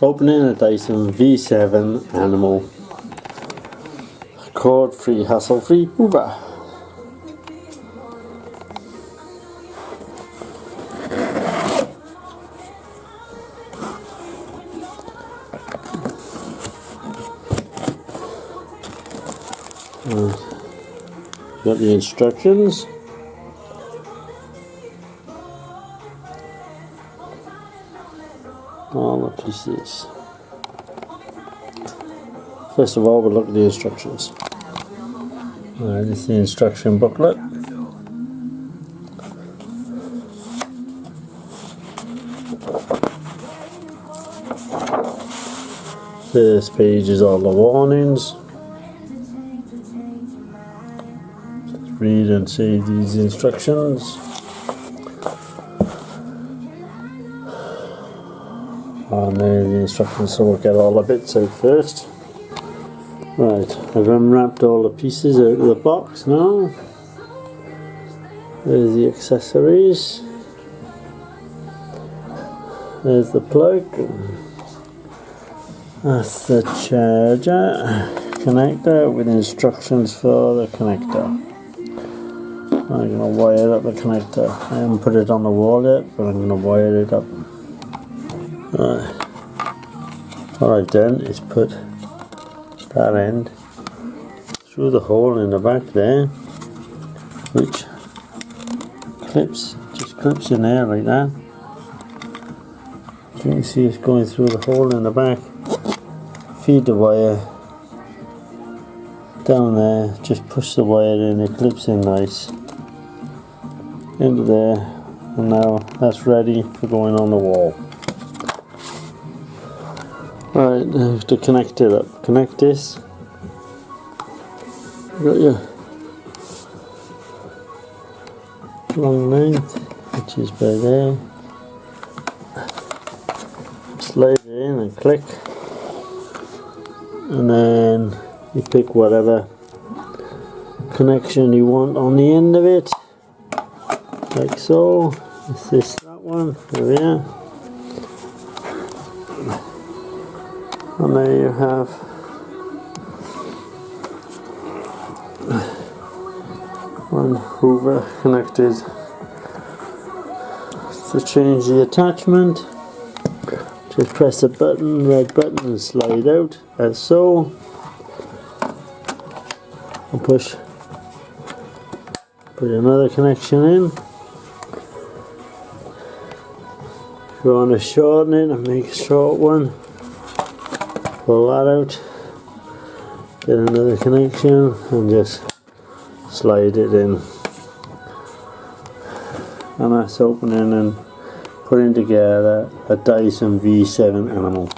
Opening a Dyson V7 Animal cord-free, hassle-free Hoover. Got the instructions. All the pieces. First of all, we'll look at the instructions. Alright, this is the instruction booklet. This page is all the warnings. Just read and save these instructions. And then the instructions, so we'll get all the bits out first. Right, I've unwrapped all the pieces out of the box now. There's the accessories. There's the plug. That's the charger connector with instructions for the connector. I'm going to wire up the connector. I haven't put it on the wall yet, but I'm going to wire it up. What I've done is put that end through the hole in the back there, which just clips in there like that. You can see it's going through the hole in the back. Feed the wire down there, just push the wire in, it clips in nice into there, and now that's ready for going on the wall. Right, now to connect it up. Connect this. Got your long length, which is by there. Slide it in and click. And then you pick whatever connection you want on the end of it. Like so. Is this that one? There we are. And there you have one Hoover connected. To change the attachment, just press the button, red button, and slide out as so. And put another connection in. If you want to shorten it and make a short one, pull that out, get another connection and just slide it in, and that's opening and putting together a Dyson V7 Animal.